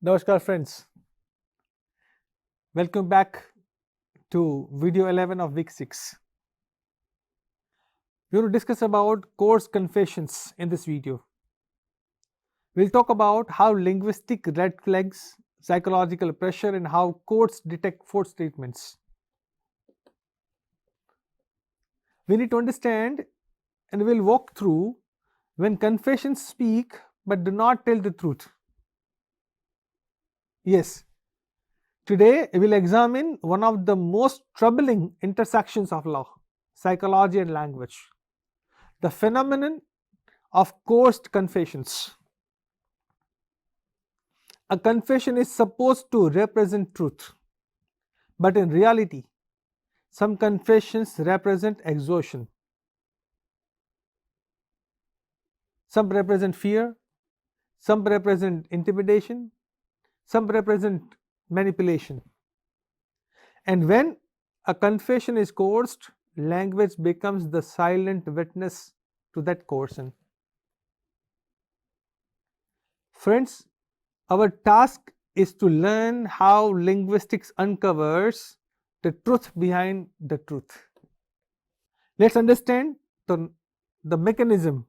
Namaskar friends, welcome back to video 11 of week 6. We will discuss about course confessions in this video. We'll talk about how linguistic red flags, psychological pressure and how courts detect false statements. We need to understand and we'll walk through when confessions speak but do not tell the truth. Yes, today we will examine one of the most troubling intersections of law, psychology and language, the phenomenon of coerced confessions. A confession is supposed to represent truth, but in reality, some confessions represent exhaustion. Some represent fear, some represent intimidation, some represent manipulation. And when a confession is coerced, language becomes the silent witness to that coercion. Friends, our task is to learn how linguistics uncovers the truth behind the truth. Let's understand the mechanism,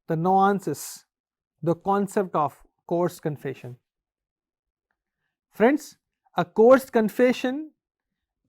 the nuances, the concept of coerced confession. Friends, a coerced confession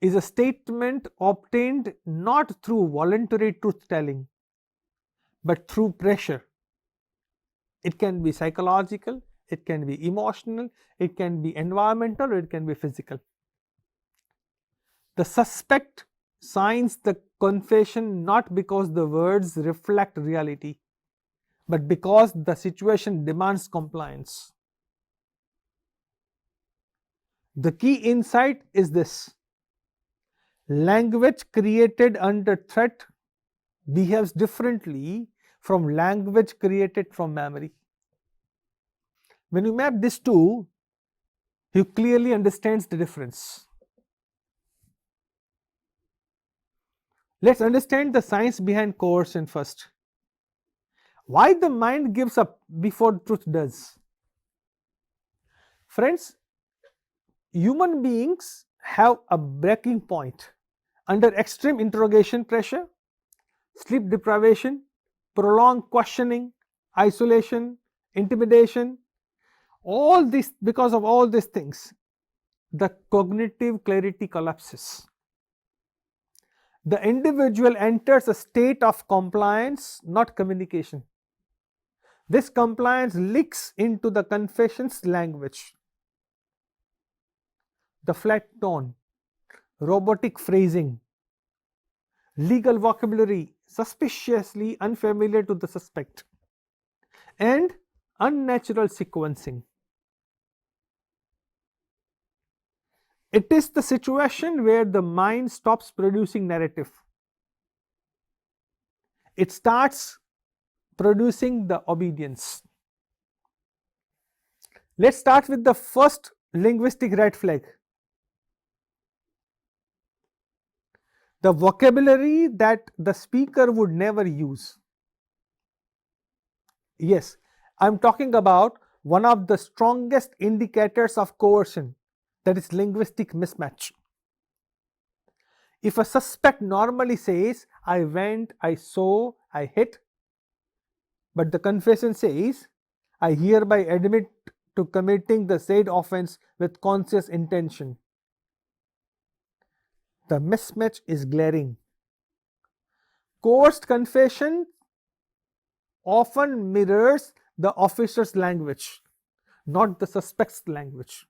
is a statement obtained not through voluntary truth telling, but through pressure. It can be psychological, it can be emotional, it can be environmental, or it can be physical. The suspect signs the confession not because the words reflect reality, but because the situation demands compliance. The key insight is this: language created under threat behaves differently from language created from memory. When you map these two, you clearly understand the difference. Let's understand the science behind coercion first. Why the mind gives up before truth does? Friends, human beings have a breaking point under extreme interrogation pressure, sleep deprivation, prolonged questioning, isolation, intimidation. All this, because of all these things, the cognitive clarity collapses. The individual enters a state of compliance, not communication. This compliance leaks into the confession's language. The flat tone, robotic phrasing, legal vocabulary suspiciously unfamiliar to the suspect, and unnatural sequencing. It is the situation where the mind stops producing narrative. It starts producing the obedience. Let's start with the first linguistic red flag. The vocabulary that the speaker would never use. Yes, I'm talking about one of the strongest indicators of coercion, that is linguistic mismatch. If a suspect normally says, I went, I saw, I hit, but the confession says, I hereby admit to committing the said offense with conscious intention, the mismatch is glaring. Coerced confession often mirrors the officer's language, not the suspect's language.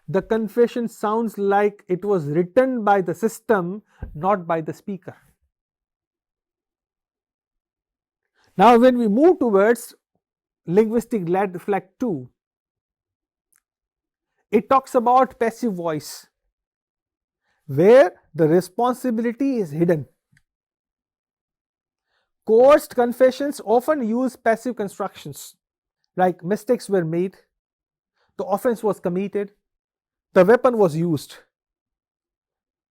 The confession sounds like it was written by the system, not by the speaker. Now, when we move towards linguistic red flag 2, it talks about passive voice, where the responsibility is hidden. Coerced confessions often use passive constructions, like mistakes were made, the offense was committed, the weapon was used.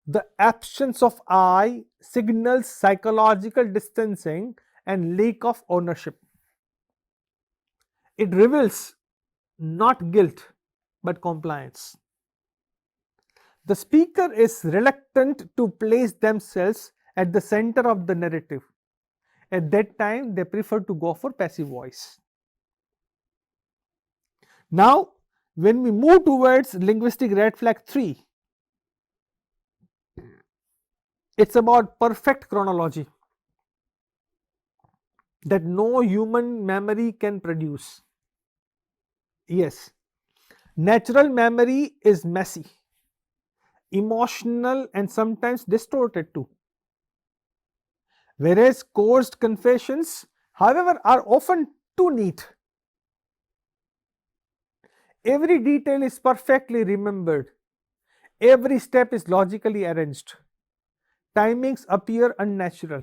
The absence of I signals psychological distancing and lack of ownership. It reveals not guilt but compliance. The speaker is reluctant to place themselves at the center of the narrative. At that time, they prefer to go for passive voice. Now, when we move towards linguistic red flag 3, it's about perfect chronology that no human memory can produce. Yes, natural memory is messy, emotional, and sometimes distorted too. Whereas coerced confessions, however, are often too neat. Every detail is perfectly remembered, every step is logically arranged, timings appear unnatural.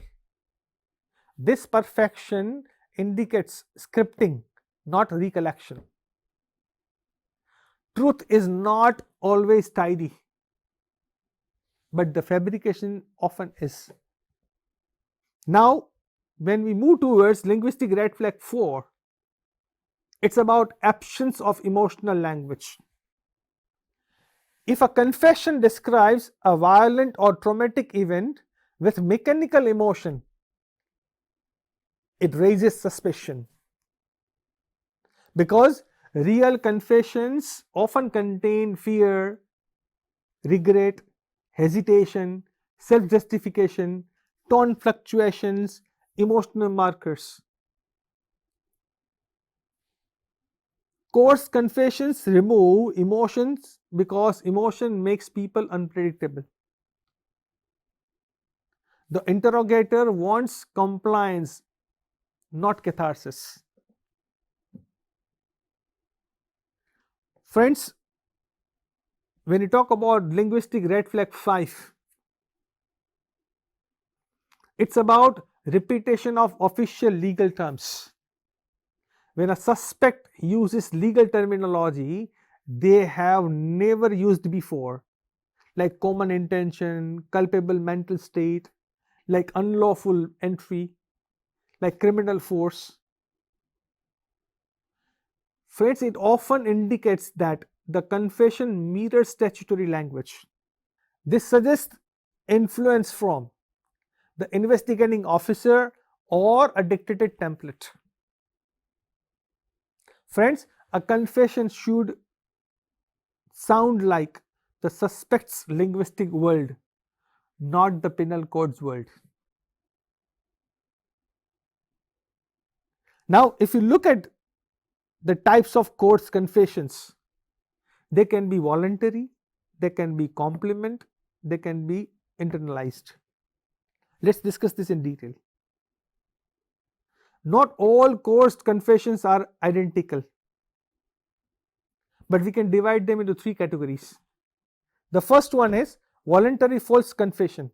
This perfection indicates scripting, not recollection. Truth is not always tidy, but the fabrication often is. Now, when we move towards linguistic red flag 4, it's about absence of emotional language. If a confession describes a violent or traumatic event with mechanical emotion, it raises suspicion. Because real confessions often contain fear, regret, hesitation, self justification, tone fluctuations, emotional markers. Coerced confessions remove emotions because emotion makes people unpredictable. The interrogator wants compliance, not catharsis. Friends, when you talk about linguistic red flag 5, it's about repetition of official legal terms. When a suspect uses legal terminology they have never used before, like common intention, culpable mental state, like unlawful entry, like criminal force. Friends, it often indicates that the confession mirrors statutory language. This suggests influence from the investigating officer or a dictated template. Friends, a confession should sound like the suspect's linguistic world, not the penal code's world. Now, if you look at the types of coerced confessions, they can be voluntary, they can be complement, they can be internalized. Let's discuss this in detail. Not all coerced confessions are identical, but we can divide them into 3 categories. The first one is voluntary false confession.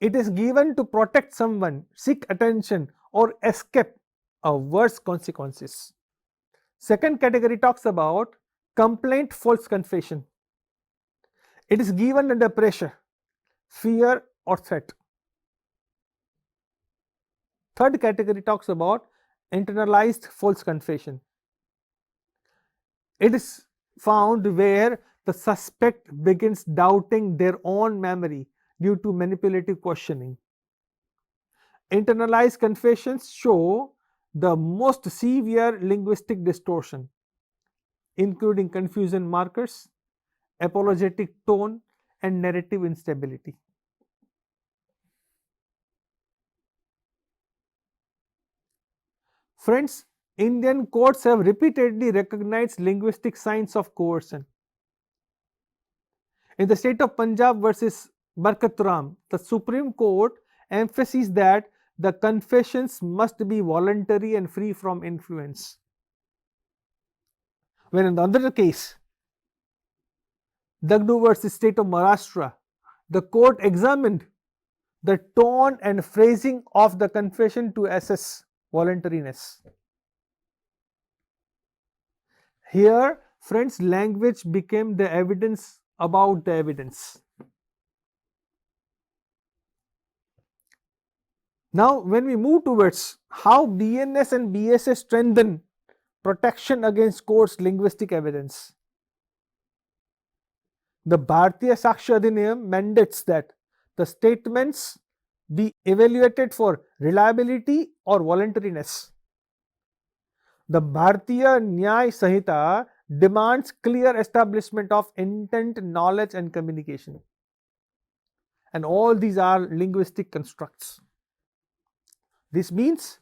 It is given to protect someone, seek attention, or escape worse consequences. Second category talks about complaint false confession. It is given under pressure, fear, or threat. Third category talks about internalized false confession. It is found where the suspect begins doubting their own memory due to manipulative questioning. Internalized confessions show the most severe linguistic distortion, including confusion markers, apologetic tone, and narrative instability. Friends, Indian courts have repeatedly recognized linguistic signs of coercion. In the state of Punjab versus Barkatram, the Supreme Court emphasized that the confessions must be voluntary and free from influence. When in the other case, Dagdu versus state of Maharashtra, the court examined the tone and phrasing of the confession to assess voluntariness. Here, friends, language became the evidence about the evidence. Now, when we move towards how BNS and BSS strengthen protection against court's linguistic evidence. The Bharatiya Sakshya Adhiniyam mandates that the statements be evaluated for reliability or voluntariness. The Bharatiya Nyay Sanhita demands clear establishment of intent, knowledge, and communication. And all these are linguistic constructs. This means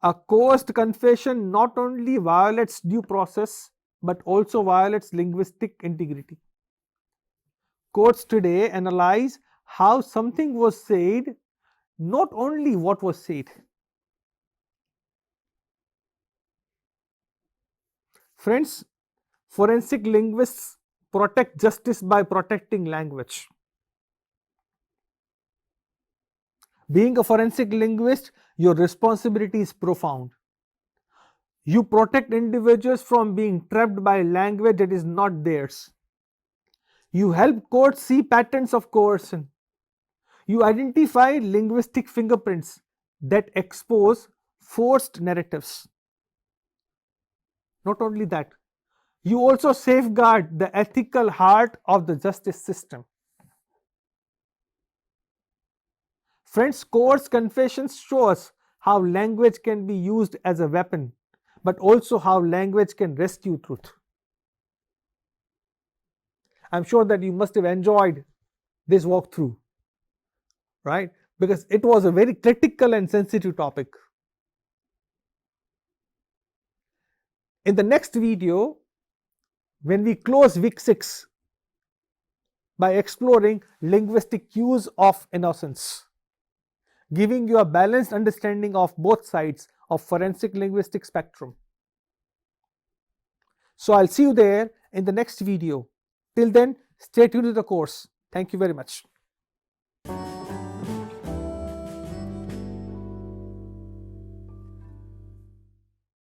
a coerced confession not only violates due process but also violates linguistic integrity. Courts today analyze how something was said, not only what was said. Friends, forensic linguists protect justice by protecting language. Being a forensic linguist, your responsibility is profound. You protect individuals from being trapped by language that is not theirs. You help courts see patterns of coercion. You identify linguistic fingerprints that expose forced narratives. Not only that, you also safeguard the ethical heart of the justice system. Friends, coerced confessions show us how language can be used as a weapon, but also how language can rescue truth. I'm sure that you must have enjoyed this walkthrough, right? Because it was a very critical and sensitive topic. In the next video, when we close week 6 by exploring linguistic use of innocence, giving you a balanced understanding of both sides of forensic linguistic spectrum. So I'll see you there in the next video. Till then, stay tuned to the course. Thank you very much.